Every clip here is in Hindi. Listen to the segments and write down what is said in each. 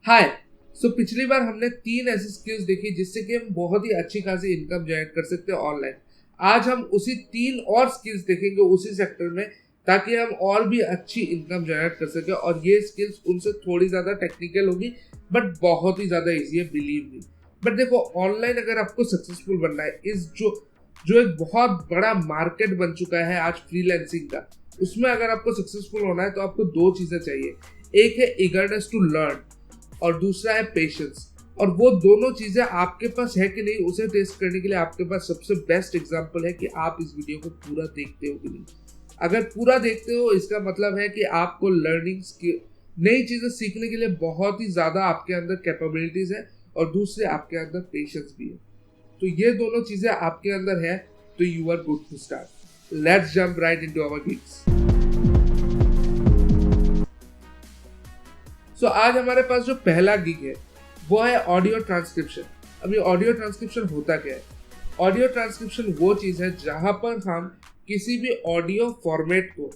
हाय। पिछली बार हमने 3 ऐसी स्किल्स देखी जिससे कि हम बहुत ही अच्छी खासी इनकम जनरेट कर सकते हैं ऑनलाइन। आज हम उसी 3 और स्किल्स देखेंगे उसी सेक्टर में, ताकि हम और भी अच्छी इनकम जनरेट कर सके। और ये स्किल्स उनसे थोड़ी ज़्यादा टेक्निकल होगी बट बहुत ही ज़्यादा ईजी है, बिलीव मी। बट देखो, ऑनलाइन अगर आपको सक्सेसफुल बनना है, इस जो एक बहुत बड़ा मार्केट बन चुका है आज फ्रीलांसिंग का, उसमें अगर आपको सक्सेसफुल होना है तो आपको 2 चीज़ें चाहिए। एक है ईगरनेस टू लर्न और दूसरा है पेशेंस। और वो दोनों चीजें आपके पास है कि नहीं, उसे टेस्ट करने के लिए आपके पास सबसे बेस्ट एग्जांपल है कि आप इस वीडियो को पूरा देखते हो कि नहीं। अगर पूरा देखते हो, इसका मतलब है कि आपको लर्निंग स्किल, नई चीजें सीखने के लिए बहुत ही ज्यादा आपके अंदर कैपेबिलिटीज है, और दूसरे आपके अंदर पेशेंस भी है। तो ये दोनों चीजें आपके अंदर है तो you are good to start. Let's jump right into our gigs. आज हमारे पास जो पहला गिग है वो है ऑडियो ट्रांसक्रिप्शन। अभी ऑडियो ट्रांसक्रिप्शन होता क्या है? ऑडियो ट्रांसक्रिप्शन वो चीज़ है जहां पर हम किसी भी ऑडियो फॉर्मेट को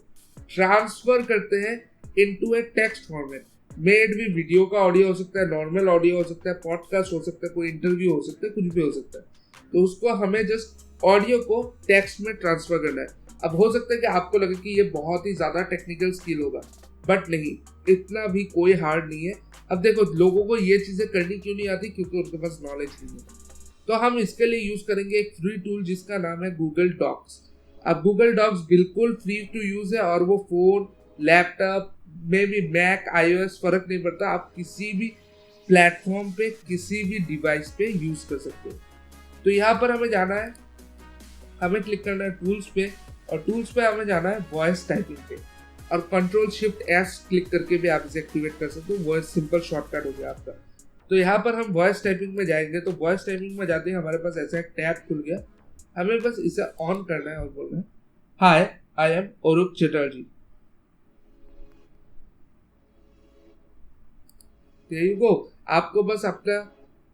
ट्रांसफर करते हैं इनटू ए टेक्स्ट फॉर्मेट। मेड भी वीडियो का ऑडियो हो सकता है, नॉर्मल ऑडियो हो सकता है, पॉडकास्ट हो सकता है, कोई इंटरव्यू हो सकता है, कुछ भी हो सकता है। तो उसको हमें जस्ट ऑडियो को टेक्स्ट में ट्रांसफर करना है। अब हो सकता है कि आपको लगे कि ये बहुत ही ज़्यादा टेक्निकल स्किल होगा, बट नहीं, इतना भी कोई हार्ड नहीं है। अब देखो, लोगों को ये चीजें करनी क्यों नहीं आती? क्योंकि उनके पास नॉलेज नहीं है। तो हम इसके लिए यूज करेंगे एक फ्री टूल जिसका नाम है गूगल डॉक्स। अब गूगल डॉक्स बिल्कुल फ्री टू यूज है, और वो फोन, लैपटॉप में भी, मैक, iOS फर्क नहीं पड़ता, आप किसी भी प्लेटफॉर्म पे, किसी भी डिवाइस पे यूज कर सकते हो। तो यहाँ पर हमें जाना है, हमें क्लिक करना है टूल्स पे, और टूल्स पे हमें जाना है वॉइस टाइपिंग पे, और Ctrl+Shift+S क्लिक करके भी आप इसे एक्टिवेट कर सकते हो। वॉइस सिंपल शॉर्टकट हो गया आपका। तो यहाँ पर हम वॉइस टाइपिंग में जाएंगे, तो वॉइस टाइपिंग में जाते ही हमारे पास ऐसा एक टैब खुल गया। हमें बस इसे ऑन करना है और बोलना है, hi, I am Arup Chatterjee. There you go. आपको बस अपना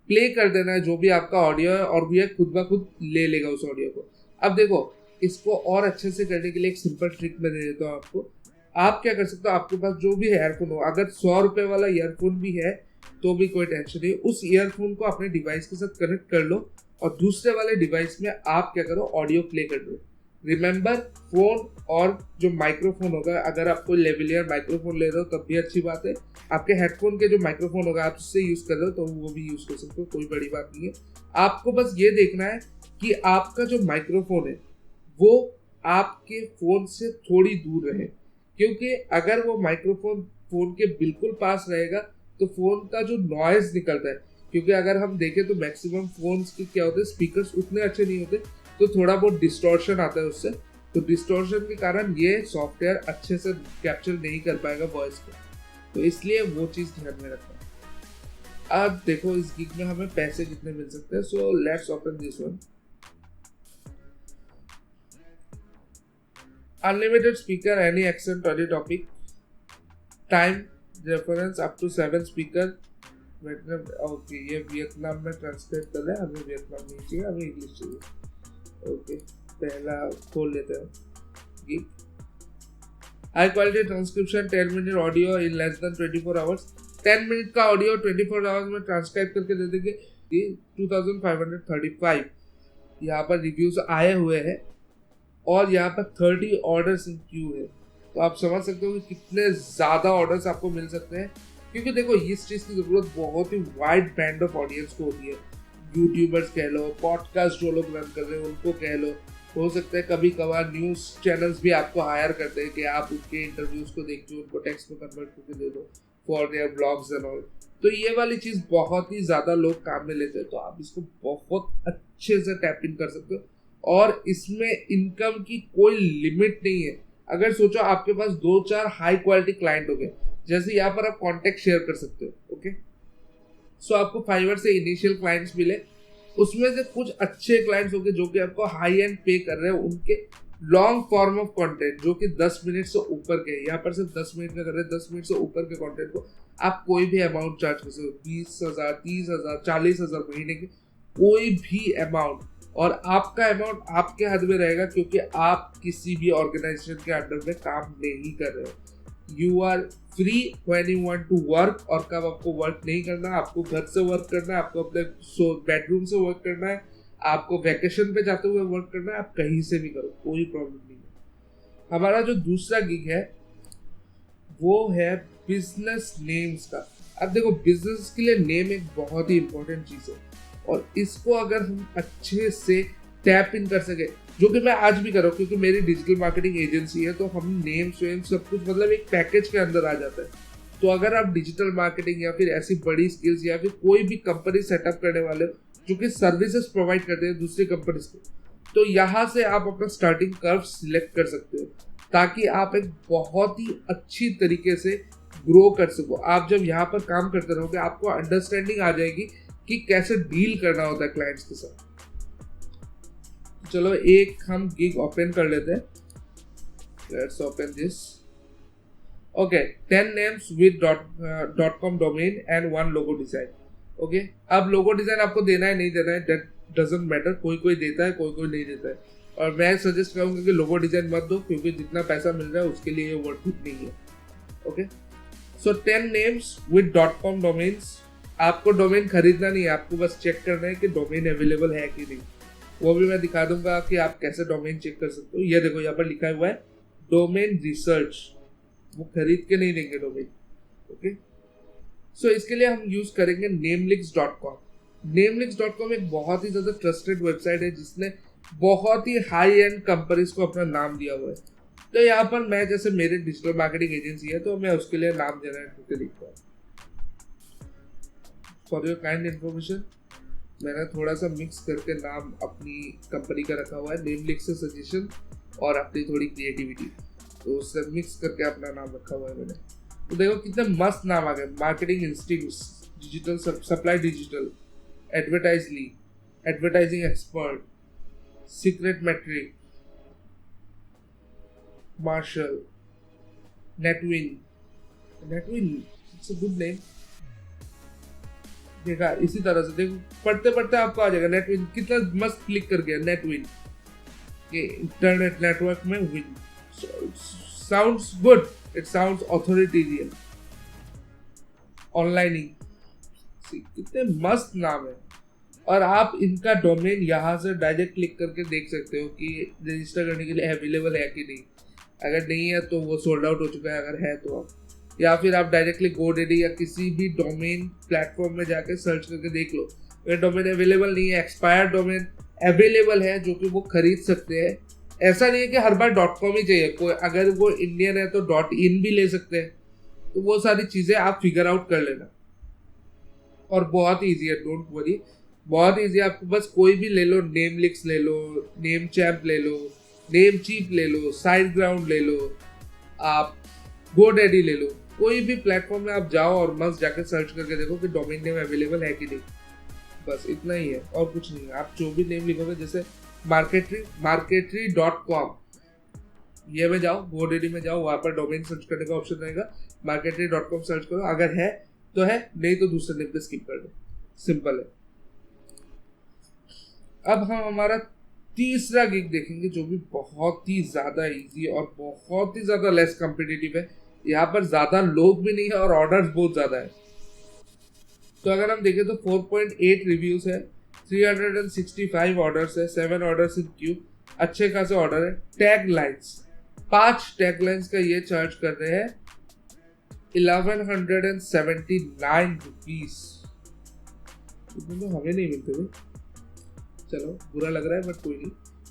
प्ले कर देना है जो भी आपका ऑडियो है, और ये खुद ब खुद ले लेगा उस ऑडियो को। अब देखो, इसको और अच्छे से करने के लिए एक सिंपल ट्रिक मैं दे देता हूँ आपको। आप क्या कर सकते हो, आपके पास जो भी ईयरफोन हो, अगर 100 रुपए वाला ईयरफोन भी है तो भी कोई टेंशन नहीं, उस ईयरफोन को अपने डिवाइस के साथ कनेक्ट कर लो, और दूसरे वाले डिवाइस में आप क्या करो, ऑडियो प्ले कर दो। रिमेंबर, फोन और जो माइक्रोफोन होगा, अगर आप कोई लेवलियर माइक्रोफोन ले रहे हो तब भी अच्छी बात है। आपके हेडफोन के जो माइक्रोफोन होगा आप उससे यूज कर रहे हो तो वो भी यूज कर सकते हो, कोई बड़ी बात नहीं है। आपको बस ये देखना है कि आपका जो माइक्रोफोन है वो आपके फोन से थोड़ी दूर रहे, क्योंकि अगर वो माइक्रोफोन फोन के बिल्कुल पास रहेगा तो फोन का जो नॉइज निकलता है, क्योंकि अगर हम देखें तो मैक्सिमम फोन्स के क्या होते हैं, स्पीकर्स उतने अच्छे नहीं होते, तो थोड़ा बहुत डिस्टॉर्शन आता है उससे। तो डिस्टॉर्शन के कारण ये सॉफ्टवेयर अच्छे से कैप्चर नहीं कर पाएगा वॉइस को, तो इसलिए वो चीज़ ध्यान में रखना। अब देखो, इस गिग में हमें पैसे कितने मिल सकते हैं। So let's open this one. Unlimited speaker, any accent, any topic. Time reference up to 7 speaker. Okay, ये वियतनाम में ट्रांसलेट कर रहे हैं, हमें वियतनाम नहीं चाहिए, हमें इंग्लिश चाहिए। ओके, पहला खोल लेते हैं gig. High quality transcription, 10 minute audio in less than 24 hours. 10 minute का ऑडियो 24 आवर्स में ट्रांसक्राइब करके दे देंगे। 2535 यहाँ पर रिव्यूज आए हुए हैं, और यहाँ पर 30 ऑर्डर्स इन क्यू है। तो आप समझ सकते हो कि कितने ज़्यादा ऑर्डर्स आपको मिल सकते हैं, क्योंकि देखो, इस चीज़ की ज़रूरत बहुत ही वाइड बैंड ऑफ ऑडियंस को होती है। यूट्यूबर्स कह लो, पॉडकास्ट जो लोग रन कर रहे हैं उनको कह लो, हो सकता है कभी कभार न्यूज़ चैनल्स भी आपको हायर करते हैं कि आप उनके इंटरव्यूज़ को देख के उनको टेक्स्ट में कन्वर्ट करके दे दो for their blogs and all. तो ये वाली चीज़ बहुत ही ज़्यादा लोग काम में लेते हैं, तो आप इसको बहुत अच्छे से टैप इन कर सकते हो, और इसमें इनकम की कोई लिमिट नहीं है। अगर सोचो आपके पास 2-4 हाई क्वालिटी क्लाइंट हो गए, जैसे यहाँ पर आप कॉन्टेक्ट शेयर कर सकते हो। ओके, सो आपको फाइवर से इनिशियल क्लाइंट्स मिले, उसमें से कुछ अच्छे क्लाइंट्स हो गए जो कि आपको हाई एंड पे कर रहे हैं, उनके लॉन्ग फॉर्म ऑफ कंटेंट जो कि 10 मिनट से ऊपर के, यहाँ पर सिर्फ 10 मिनट का कर रहे हैं, 10 मिनट से ऊपर के कंटेंट को आप कोई भी अमाउंट चार्ज कर सकते हो, 20,000, 30,000, 40,000 महीने के, कोई भी अमाउंट। और आपका अमाउंट आपके हद में रहेगा, क्योंकि आप किसी भी ऑर्गेनाइजेशन के अंडर में काम नहीं कर रहे हो। You are free when you want to work, और कब आपको वर्क नहीं करना, आपको घर से वर्क करना है, आपको अपने बेडरूम से वर्क करना है, आपको वैकेशन पे जाते हुए वर्क करना है, आप कहीं से भी करो, कोई प्रॉब्लम नहीं है। हमारा जो दूसरा गिग है वो है बिजनेस नेम्स का। अब देखो, बिजनेस के लिए नेम एक बहुत ही इंपॉर्टेंट चीज है, और इसको अगर हम अच्छे से टैप इन कर सके, जो कि मैं आज भी कर रहा हूँ क्योंकि मेरी डिजिटल मार्केटिंग एजेंसी है, तो हम नेम स्वेम सब कुछ मतलब एक पैकेज के अंदर आ जाता है। तो अगर आप डिजिटल मार्केटिंग या फिर ऐसी बड़ी स्किल्स या फिर कोई भी कंपनी सेटअप करने वाले हो जो कि सर्विसेज प्रोवाइड करते हैं दूसरी कंपनीज को, तो यहाँ से आप अपना स्टार्टिंग कर्व सिलेक्ट कर सकते हो, ताकि आप एक बहुत ही अच्छी तरीके से ग्रो कर सको। आप जब यहाँ पर काम करते रहोगे, आपको अंडरस्टैंडिंग आ जाएगी कि कैसे डील करना होता है क्लाइंट्स के साथ। चलो एक हम गिग ओपन कर लेते हैं। Let's open this. Okay, 10 names with .com domain and 1 logo design। Okay, अब लोगो डिजाइन आपको देना है नहीं देना है, दैट डजंट मैटर। कोई कोई देता है, कोई कोई नहीं देता है, और मैं सजेस्ट करूंगा कि लोगो डिजाइन मत दो, क्योंकि जितना पैसा मिल रहा है उसके लिए ये वर्थ इट नहीं है। Okay, so 10 names with .com domains। आपको डोमेन खरीदना नहीं है, आपको बस चेक करना है कि डोमेन अवेलेबल है कि नहीं। वो भी मैं दिखा दूंगा कि आप कैसे डोमेन चेक कर सकते हो। ये देखो, यहाँ पर लिखा हुआ है डोमेन रिसर्च, वो खरीद के नहीं देंगे डोमेन। ओके, सो इसके लिए हम यूज करेंगे namelix.com। namelix.com एक बहुत ही ज्यादा ट्रस्टेड वेबसाइट है जिसने बहुत ही हाई एंड कंपनीज को अपना नाम दिया हुआ है। तो यहाँ पर मैं, जैसे मेरे डिजिटल मार्केटिंग एजेंसी है, तो मैं उसके लिए नाम जनरेट करके लिखता हूँ। फॉर योर काइंड इन्फॉर्मेशन, मैंने थोड़ा सा मिक्स करके नाम अपनी कंपनी का रखा हुआ है, नेमलिक्स से सजेशन और अपनी थोड़ी क्रिएटिविटी, तो उससे मिक्स करके अपना नाम रखा हुआ है मैंने। तो देखो कितने मस्त नाम आ गए। Marketing institute, digital supply digital, advertisely, advertising expert, secret metric, marshal, Netwin. Netwin it's a good name. देखा, इसी तरह से देखो, पढ़ते पढ़ते आपको आ जाएगा नेटविन। कितना मस्त क्लिक कर गया नेटविन के इंटरनेट नेटवर्क में win. Sounds good, it sounds authoritarian. Onlining, कितने मस्त नाम है। और आप इनका डोमेन यहाँ से डायरेक्ट क्लिक करके देख सकते हो कि रजिस्टर करने के लिए अवेलेबल है कि नहीं। अगर नहीं है तो वो सोल्ड आउट हो चुका है, अगर है तो आप, या फिर आप डायरेक्टली GoDaddy या किसी भी डोमेन प्लेटफॉर्म में जाके सर्च करके देख लो। अगर डोमेन अवेलेबल नहीं है, एक्सपायर्ड डोमेन अवेलेबल है जो कि वो खरीद सकते हैं। ऐसा नहीं है कि हर बार .com ही चाहिए, कोई अगर वो इंडियन है तो .in भी ले सकते हैं। तो वो सारी चीज़ें आप फिगर आउट कर लेना, और बहुत ईजी है, डोंट वरी, बहुत ईजी है। आपको बस कोई भी ले लो, नेमलिक्स ले लो, नेमचैम्प ले लो, नेमचीप ले लो, साइड ग्राउंड ले लो, आप GoDaddy ले लो, कोई भी प्लेटफॉर्म में आप जाओ और मस्त जाकर सर्च करके देखो कि डोमेन नेम अवेलेबल है कि नहीं। बस इतना ही है और कुछ नहीं है। आप जो भी नेम लिखोगे, जैसे marketry.com, ये में जाओ, GoDaddy में जाओ, वहाँ पर डोमेन सर्च करने का ऑप्शन रहेगा, marketry.com सर्च करो, अगर है तो है, नहीं तो दूसरे नेम पे स्किप कर दो, सिंपल है। अब हम हमारा तीसरा गिग देखेंगे, जो भी बहुत ही ज्यादा इजी और बहुत ही ज्यादा लेस कॉम्पिटिटिव है। यहाँ पर ज्यादा लोग भी नहीं है और ऑर्डर्स बहुत ज्यादा है। तो अगर हम देखें तो 4.8 रिव्यूज है, 365 ऑर्डर्स है, 7 ऑर्डर्स इन क्यू, अच्छे खासे ऑर्डर है। टैग लाइन्स, 5 टैग लाइन्स का ये चार्ज कर रहे हैं 1179 रुपीज। तो हमें नहीं मिलते थे, चलो बुरा लग रहा है बट कोई नहीं।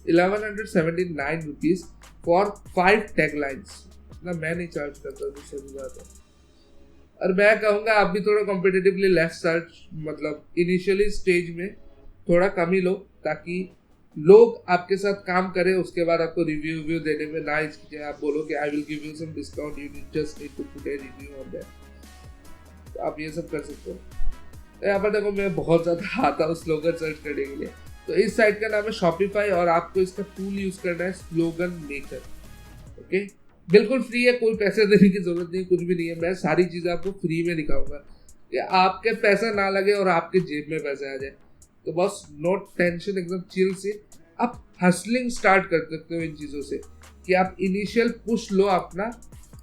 1179 रुपीज फॉर 5 टैग लाइन्स। ना मैं नहीं चार्ज करता, दूसरी बात है। और मैं कहूँगा आप भी थोड़ा कॉम्पिटिटिवली लेस चार्ज, मतलब इनिशियली स्टेज में थोड़ा कम ही लो, ताकि लोग आपके साथ काम करें, उसके बाद आपको रिव्यू देने में ना हिचकिचाए। आप बोलो कि I will give you some discount, you just need to put a review on that. तो आप ये सब कर सकते हो। तो यहाँ पर देखो, मैं बहुत ज़्यादा आता हूँ स्लोगन सर्च करने के लिए। तो इस साइट का नाम है शॉपिफाई, और आपको इसका टूल यूज करना है स्लोगन मेकर। ओके, बिल्कुल फ्री है, कोई पैसे देने की जरूरत नहीं, कुछ भी नहीं है। मैं सारी चीजें आपको फ्री में दिखाऊंगा कि आपके पैसा ना लगे और आपके जेब में पैसे आ जाए। तो बस नो टेंशन, एकदम चिल से आप हसलिंग स्टार्ट कर सकते हो इन चीजों से, कि आप इनिशियल पुश लो अपना,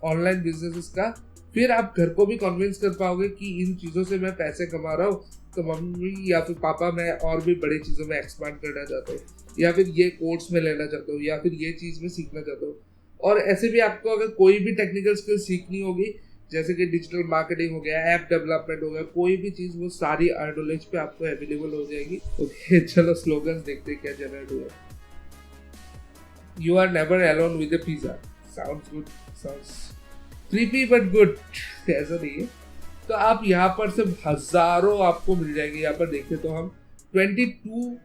ऑनलाइन बिजनेसेस का, फिर आप घर को भी कन्विंस कर पाओगे कि इन चीज़ों से मैं पैसे कमा रहा हूँ, तो मम्मी या फिर पापा मैं और भी बड़ी चीज़ों में एक्सपांड करना चाहता हूँ, या फिर ये कोर्स में लेना चाहता हूँ, या फिर ये चीज़ में सीखना चाहता हूँ। और ऐसे भी आपको अगर कोई भी टेक्निकल स्किल सीखनी होगी, जैसे कि डिजिटल मार्केटिंग हो गया, ऐप डेवलपमेंट हो गया, कोई भी चीज़, वो सारी आइडोलेज पे आपको अवेलेबल हो जाएगी। ओके, चलो स्लोगन्स देखते हैं क्या जनरेट हुआ। You are never alone with a pizza. Sounds good, sounds creepy but good. ऐसा नहीं है। तो आप यहाँ पर से हजारों आपको मिल जाएंगे। यहाँ पर देखें तो हम 22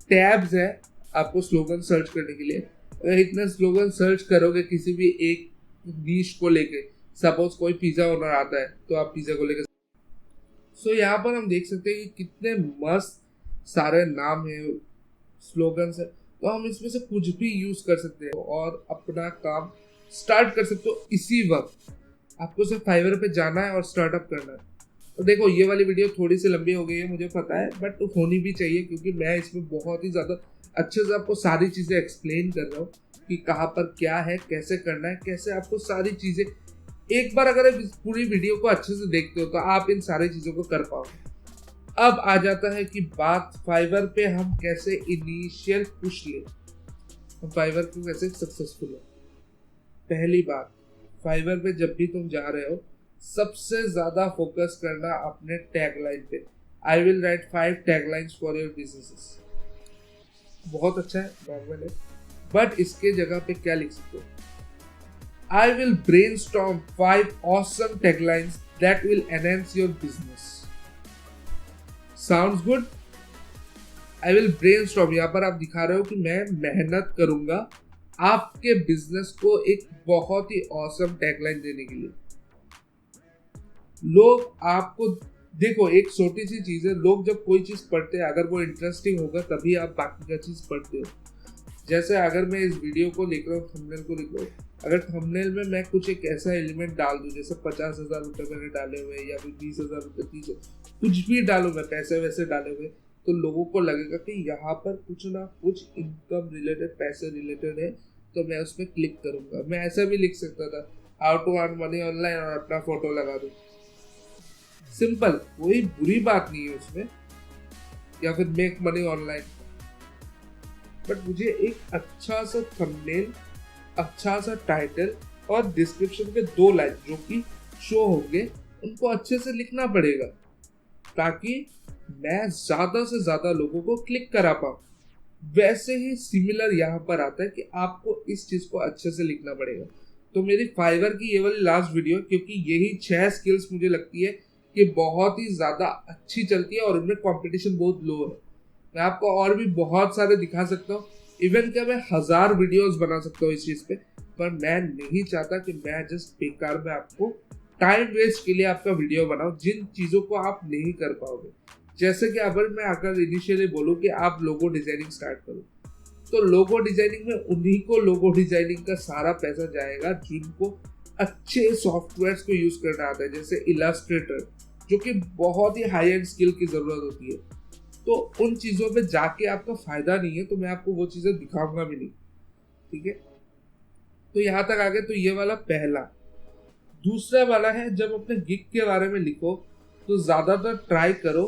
टैब्स है आपको स्लोगन सर्च करने के लिए। अगर इतने स्लोगन सर्च करोगे किसी भी एक नीश को लेके, सपोज कोई पिज्जा ओनर आता है तो आप पिज्जा को लेके, सो यहाँ पर हम देख सकते हैं कि कितने मस्त सारे नाम है, स्लोगन्स है। तो हम इसमें से कुछ भी यूज कर सकते हैं और अपना काम स्टार्ट कर सकते हो इसी वक्त। आपको सिर्फ फाइवर पे जाना है और स्टार्टअप करना है। तो देखो, ये वाली वीडियो थोड़ी सी लंबी हो गई है, मुझे पता है, बट होनी भी चाहिए क्योंकि मैं इसमें बहुत ही ज़्यादा अच्छे से आपको सारी चीज़ें एक्सप्लेन कर रहा हूँ कि कहाँ पर क्या है, कैसे करना है, कैसे आपको सारी चीज़ें, एक बार अगर आप इस पूरी वीडियो को अच्छे से देखते हो तो आप इन सारी चीज़ों को कर पाओगे। अब आ जाता है कि बात फाइवर पे हम कैसे इनिशियल पुश ले, हम फाइवर पे कैसे सक्सेसफुल हो। पहली बात, फाइवर पे जब भी तुम जा रहे हो, सबसे ज्यादा फोकस करना अपने टैगलाइन पे। I will write 5 taglines for your businesses. बहुत अच्छा है, नॉर्मल है, बट इसके जगह पे क्या लिख सकते हो? I will brainstorm 5 awesome taglines that will enhance your business. Sounds good? I will brainstorm, यहाँ पर आप दिखा रहे हो कि मैं मेहनत करूंगा आपके बिजनेस को एक बहुत ही ऑसम टैगलाइन देने के लिए। लोग आपको, देखो एक छोटी सी चीज है, लोग जब कोई चीज पढ़ते हैं, अगर वो इंटरेस्टिंग होगा तभी आप बाकी का चीज पढ़ते हो। जैसे अगर मैं इस वीडियो को लिख रहा हूँ, थंबनेल को लिख रहा हूँ, अगर थंबनेल में मैं कुछ एक ऐसा एलिमेंट डाल दूं, जैसे 50,000 रुपये मैंने डाले हुए, या फिर 20,000 रुपये, 30, कुछ भी डालू मैं, पैसे वैसे डाले हुए, तो लोगों को लगेगा कि यहाँ पर कुछ ना कुछ इनकम रिलेटेड, पैसे रिलेटेड है, तो मैं उसमें क्लिक करूंगा। मैं ऐसा भी लिख सकता था, how to earn money online, और अपना फोटो लगा दूं। सिंपल, कोई बुरी बात नहीं है उसमें, या फिर मेक मनी ऑनलाइन। बट मुझे एक अच्छा सा थंबनेल, अच्छा सा टाइटल और डिस्क्रिप्शन के 2 लाइन जो कि शो होंगे, उनको अच्छे से लिखना पड़ेगा ताकि मैं ज्यादा से ज्यादा लोगों को क्लिक करा पाऊं। वैसे ही सिमिलर यहाँ पर आता है कि आपको इस चीज को अच्छे से लिखना पड़ेगा। तो मेरी फाइवर की ये वाली लास्ट वीडियो, क्योंकि यही 6 स्किल्स मुझे लगती है कि बहुत ही ज्यादा अच्छी चलती है और उनमें कंपटीशन बहुत लो है। मैं आपको और भी बहुत सारे दिखा सकता हूँ, इवन क्या मैं 1000 वीडियोस बना सकता हूँ इस चीज पे, पर मैं नहीं चाहता कि मैं जस्ट बेकार में आपको टाइम वेस्ट के लिए आपका वीडियो बनाऊं जिन चीजों को आप नहीं कर पाओगे। जैसे कि अगर इनिशियली बोलूं कि आप लोगो डिजाइनिंग स्टार्ट करो, तो लोगो डिजाइनिंग में उन्हीं को लोगो डिजाइनिंग का सारा पैसा जाएगा जिनको अच्छे सॉफ्टवेयर्स को यूज करना आता है, जैसे इलस्ट्रेटर, जो कि बहुत ही हाई एंड स्किल की जरूरत होती है। तो उन चीजों पे जाके आपका फायदा नहीं है, तो मैं आपको वो चीजें दिखाऊंगा भी नहीं। ठीक है, तो यहाँ तक आ गए। तो ये वाला पहला। दूसरा वाला है, जब अपने गिग के बारे में लिखो तो ज्यादातर ट्राई करो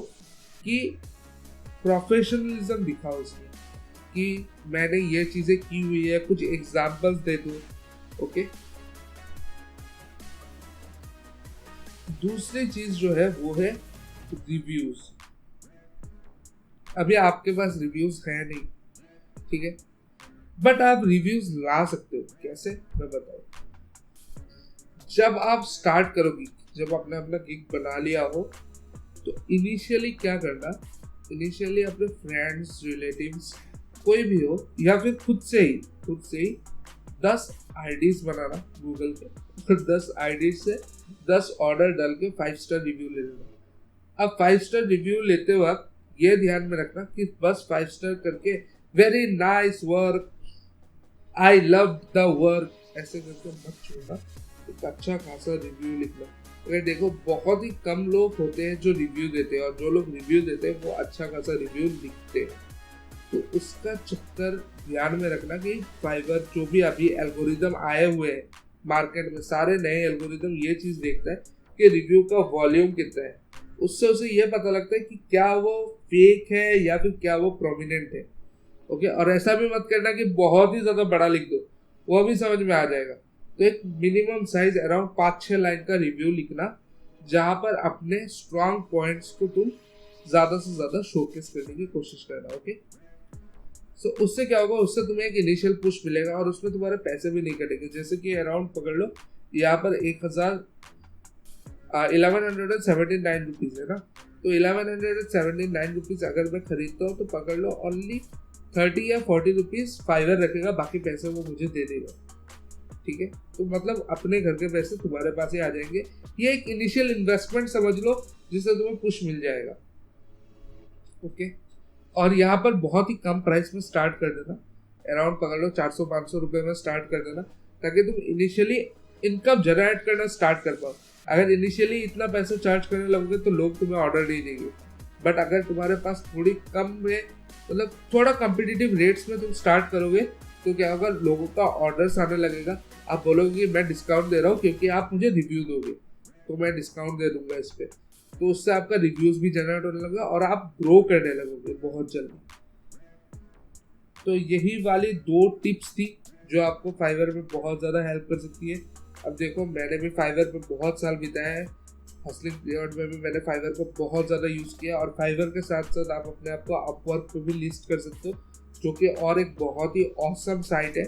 कि प्रोफेशनलिज्म दिखाओ इसमें, कि मैंने ये चीजें की हुई है, कुछ एग्जांपल्स दे दो। ओके, दूसरी चीज जो है वो है रिव्यूज। अभी आपके पास रिव्यूज है नहीं, ठीक है, बट आप रिव्यूज ला सकते हो। कैसे, मैं बताऊं। जब आप स्टार्ट करोगे, जब आपने अपना गिग बना लिया हो, तो इनिशियली क्या करना, इनिशियली अपने फ्रेंड्स, रिलेटिव्स, कोई भी हो, या फिर खुद से ही 10 आईडीज बनाना गूगल पे, और 10 आईडीज से 10 ऑर्डर डाल के 5 स्टार रिव्यू ले लेना। अब 5 स्टार रिव्यू लेते वक्त ये ध्यान में रखना कि बस 5 स्टार करके very nice work, I love the work, ऐसे करके मत छोड़ना। एक अच्छा खासा रिव्यू लिखना। अगर देखो, बहुत ही कम लोग होते हैं जो रिव्यू देते हैं, और जो लोग रिव्यू देते हैं वो अच्छा खासा रिव्यू लिखते हैं। तो उसका चक्कर ध्यान में रखना कि फाइवर जो भी अभी एल्गोरिदम आए हुए हैं, मार्केट में सारे नए एल्गोरिदम ये चीज़ देखता है कि रिव्यू का वॉल्यूम कितना है। उससे उसे ये पता लगता है कि क्या वो फेक है या फिर क्या वो प्रोमिनेंट है। ओके, और ऐसा भी मत करना कि बहुत ही ज़्यादा बड़ा लिख दो, वो भी समझ में आ जाएगा। तो एक मिनिमम साइज अराउंड 5-6 लाइन का रिव्यू लिखना, जहाँ पर अपने स्ट्रॉन्ग पॉइंट्स को तुम ज़्यादा से ज़्यादा शोकेस करने की कोशिश करना। ओके, सो उससे क्या होगा, उससे तुम्हें एक इनिशियल पुश मिलेगा और उसमें तुम्हारे पैसे भी नहीं कटेंगे। जैसे कि अराउंड पकड़ लो, यहाँ पर 1179 रुपीज़ है ना, तो 1179 रुपीज़ अगर मैं खरीदता हूँ तो पकड़ लो ओनली 30 या 40 रुपीज़ फाइवर रखेगा, बाकी पैसे वो मुझे दे देगा। ठीक है, तो मतलब अपने घर के पैसे तुम्हारे पास ही आ जाएंगे। ये एक इनिशियल इन्वेस्टमेंट समझ लो, जिससे तुम्हें पुश मिल जाएगा। ओके, और यहाँ पर बहुत ही कम प्राइस में स्टार्ट कर देना, अराउंड पकड़ लो 400-500 रुपये में स्टार्ट कर देना, ताकि तुम इनिशियली इनकम जनरेट करना स्टार्ट कर पाओ। अगर इनिशियली इतना पैसा चार्ज करने लगोगे तो लोग तुम्हें ऑर्डर नहीं देंगे। बट अगर तुम्हारे पास थोड़ी कम में, मतलब थोड़ा कम्पिटिटिव रेट्स में तुम स्टार्ट करोगे, तो क्या होगा, लोगों का ऑर्डर्स आने लगेगा। आप बोलोगे कि मैं डिस्काउंट दे रहा हूँ क्योंकि आप मुझे रिव्यू दोगे, तो मैं डिस्काउंट दे दूंगा इस पर। तो उससे आपका रिव्यूज भी जनरेट होने लगेगा और आप ग्रो करने लगोगे बहुत जल्दी। तो यही वाली 2 टिप्स थी जो आपको फाइवर में बहुत ज़्यादा हेल्प कर सकती है। अब देखो, मैंने भी फाइवर पे बहुत साल बिताया है, हसलिंग पीरियड में भी मैंने फाइवर को बहुत ज़्यादा यूज़ किया, और फाइवर के साथ साथ आप अपने आप को अपवर्क पे भी लिस्ट कर सकते हो, जो कि और एक बहुत ही ऑसम साइट है।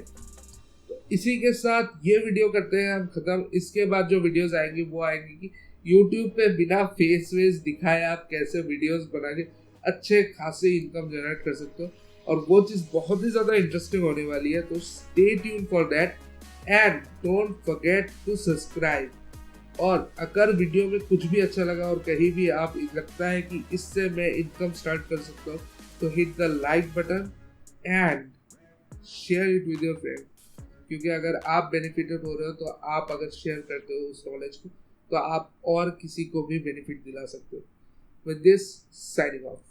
तो इसी के साथ ये वीडियो करते हैं हम ख़त्म। इसके बाद जो वीडियोज़ आएंगी वो आएंगी कि यूट्यूब पे बिना फेस वेस दिखाए आप कैसे वीडियोस बना के अच्छे खासे इनकम जनरेट कर सकते हो, और वो चीज़ बहुत ही ज़्यादा इंटरेस्टिंग होने वाली है। तो stay tune for that and don't forget to subscribe. और अगर वीडियो में कुछ भी अच्छा लगा और कहीं भी आप लगता है कि इससे मैं इनकम स्टार्ट कर सकता हूँ, तो hit the like button and share it with your friend. क्योंकि अगर आप बेनिफिटेड हो रहे हो, तो आप अगर शेयर करते हो उस नॉलेज को, तो आप और किसी को भी बेनिफिट दिला सकते हो। With this, signing off.